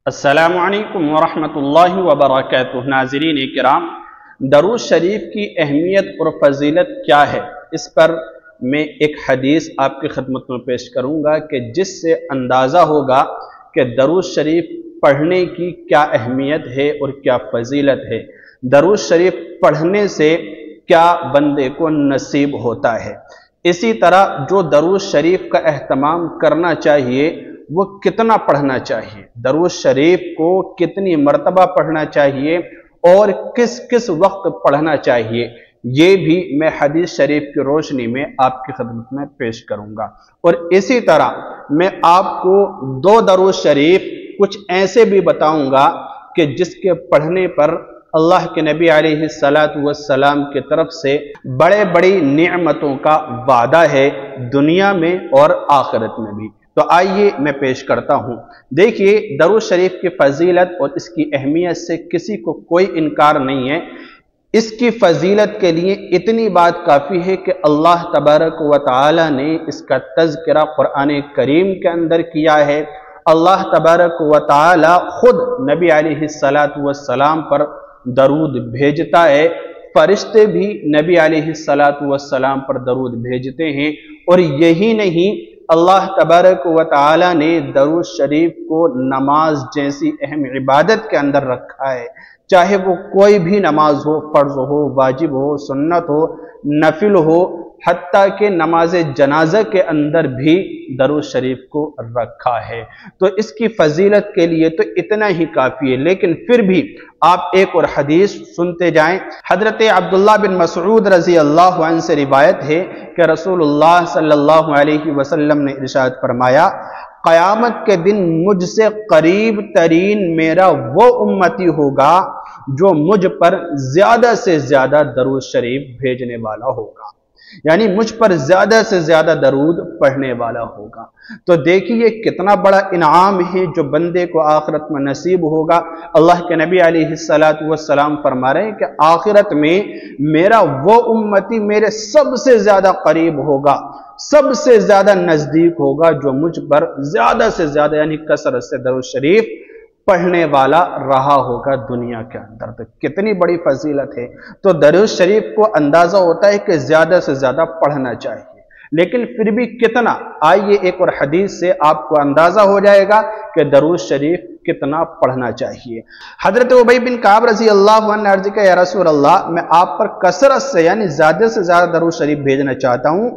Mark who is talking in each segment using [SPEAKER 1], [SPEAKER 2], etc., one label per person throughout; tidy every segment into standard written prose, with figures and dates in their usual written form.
[SPEAKER 1] السلام علیکم ورحمۃ اللہ وبرکاتہ۔ ناظرین کرام، درود شریف کی اہمیت اور فضیلت کیا ہے، اس پر میں ایک حدیث آپ کی خدمت میں پیش کروں گا کہ جس سے اندازہ ہوگا کہ درود شریف پڑھنے کی کیا اہمیت ہے اور کیا فضیلت ہے، درود شریف پڑھنے سے کیا بندے کو نصیب ہوتا ہے۔ اسی طرح جو درود شریف کا اہتمام کرنا چاہیے وہ کتنا پڑھنا چاہیے، درود شریف کو کتنی مرتبہ پڑھنا چاہیے اور کس کس وقت پڑھنا چاہیے، یہ بھی میں حدیث شریف کی روشنی میں آپ کی خدمت میں پیش کروں گا۔ اور اسی طرح میں آپ کو دو درود شریف کچھ ایسے بھی بتاؤں گا کہ جس کے پڑھنے پر اللہ کے نبی علیہ السلام کی طرف سے بڑے بڑی نعمتوں کا وعدہ ہے، دنیا میں اور آخرت میں بھی۔ تو آئیے میں پیش کرتا ہوں۔ دیکھیے، درود شریف کی فضیلت اور اس کی اہمیت سے کسی کو کوئی انکار نہیں ہے۔ اس کی فضیلت کے لیے اتنی بات کافی ہے کہ اللہ تبارک و تعالی نے اس کا تذکرہ قرآن کریم کے اندر کیا ہے۔ اللہ تبارک و تعالی خود نبی علیہ السلام پر درود بھیجتا ہے، فرشتے بھی نبی علیہ السلام پر درود بھیجتے ہیں۔ اور یہی نہیں، اللہ تبارک و تعالی نے درود شریف کو نماز جیسی اہم عبادت کے اندر رکھا ہے، چاہے وہ کوئی بھی نماز ہو، فرض ہو، واجب ہو، سنت ہو، نفل ہو، حتیٰ کہ نماز جنازہ کے اندر بھی درود شریف کو رکھا ہے۔ تو اس کی فضیلت کے لیے تو اتنا ہی کافی ہے، لیکن پھر بھی آپ ایک اور حدیث سنتے جائیں۔ حضرت عبداللہ بن مسعود رضی اللہ عنہ سے روایت ہے کہ رسول اللہ صلی اللہ علیہ وسلم نے ارشاد فرمایا، قیامت کے دن مجھ سے قریب ترین میرا وہ امتی ہوگا جو مجھ پر زیادہ سے زیادہ درود شریف بھیجنے والا ہوگا، یعنی مجھ پر زیادہ سے زیادہ درود پڑھنے والا ہوگا۔ تو دیکھیے کتنا بڑا انعام ہے جو بندے کو آخرت میں نصیب ہوگا۔ اللہ کے نبی علیہ السلام فرما رہے ہیں کہ آخرت میں میرا وہ امتی میرے سب سے زیادہ قریب ہوگا، سب سے زیادہ نزدیک ہوگا، جو مجھ پر زیادہ سے زیادہ یعنی کثرت سے درود شریف پڑھنے والا رہا ہوگا دنیا کے اندر۔ تو کتنی بڑی فضیلت ہے۔ تو درود شریف کو اندازہ ہوتا ہے کہ زیادہ سے زیادہ پڑھنا چاہیے، لیکن پھر بھی کتنا، آئیے ایک اور حدیث سے آپ کو اندازہ ہو جائے گا کہ درود شریف کتنا پڑھنا چاہیے۔ حضرت ابی بن کعب رضی اللہ عنہ نے عرض کیا، یا رسول اللہ، میں آپ پر کثرت سے یعنی زیادہ سے زیادہ درود شریف بھیجنا چاہتا ہوں،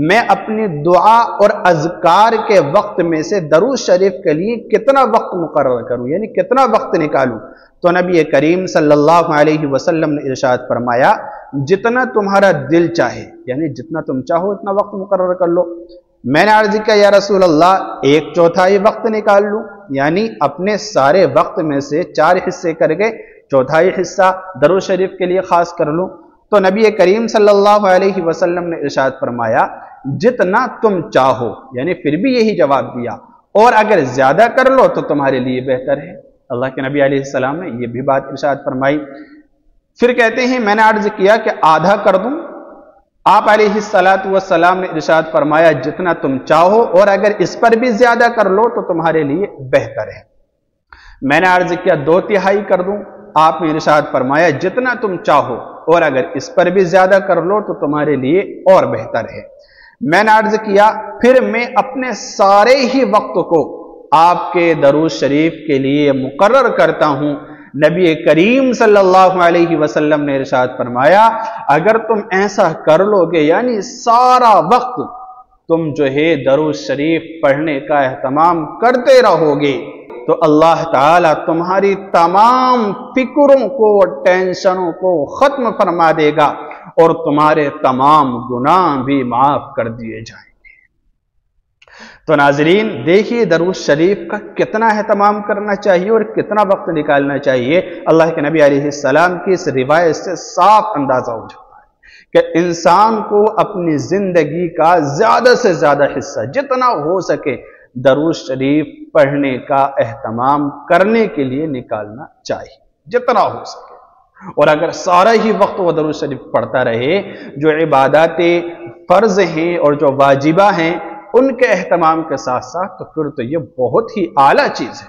[SPEAKER 1] میں اپنی دعا اور اذکار کے وقت میں سے درود شریف کے لیے کتنا وقت مقرر کروں، یعنی کتنا وقت نکالوں؟ تو نبی کریم صلی اللہ علیہ وسلم نے ارشاد فرمایا، جتنا تمہارا دل چاہے، یعنی جتنا تم چاہو اتنا وقت مقرر کر لو۔ میں نے عرض کیا، یا رسول اللہ، 1/4 وقت نکال لوں، یعنی اپنے سارے وقت میں سے 4 حصے کر کے 1/4 حصہ درود شریف کے لیے خاص کر لوں۔ تو نبی کریم صلی اللہ علیہ وسلم نے ارشاد فرمایا، جتنا تم چاہو، یعنی پھر بھی یہی جواب دیا، اور اگر زیادہ کر لو تو تمہارے لیے بہتر ہے۔ اللہ کے نبی علیہ السلام نے یہ بھی بات ارشاد فرمائی۔ پھر کہتے ہیں، میں نے عرض کیا کہ آدھا کر دوں؟ آپ علیہ السلام نے ارشاد فرمایا، جتنا تم چاہو، اور اگر اس پر بھی زیادہ کر لو تو تمہارے لیے بہتر ہے۔ میں نے عرض کیا 2/3 کر دوں؟ آپ نے ارشاد فرمایا، جتنا تم چاہو، اور اگر اس پر بھی زیادہ کر لو تو تمہارے لیے اور بہتر ہے۔ میں نے عرض کیا، پھر میں اپنے سارے ہی وقت کو آپ کے درود شریف کے لیے مقرر کرتا ہوں۔ نبی کریم صلی اللہ علیہ وسلم نے ارشاد فرمایا، اگر تم ایسا کر لو گے، یعنی سارا وقت تم جو ہے درود شریف پڑھنے کا اہتمام کرتے رہو گے، تو اللہ تعالیٰ تمہاری تمام فکروں کو، ٹینشنوں کو ختم فرما دے گا، اور تمہارے تمام گناہ بھی معاف کر دیے جائیں گے۔ تو ناظرین دیکھیے درود شریف کا کتنا اہتمام کرنا چاہیے اور کتنا وقت نکالنا چاہیے۔ اللہ کے نبی علیہ السلام کی اس روایت سے صاف اندازہ ہو جاتا ہے کہ انسان کو اپنی زندگی کا زیادہ سے زیادہ حصہ جتنا ہو سکے درود شریف پڑھنے کا اہتمام کرنے کے لیے نکالنا چاہیے، جتنا ہو سکے۔ اور اگر سارا ہی وقت وہ درود شریف پڑھتا رہے، جو عبادات فرض ہیں اور جو واجبہ ہیں ان کے اہتمام کے ساتھ ساتھ، تو پھر تو یہ بہت ہی اعلیٰ چیز ہے۔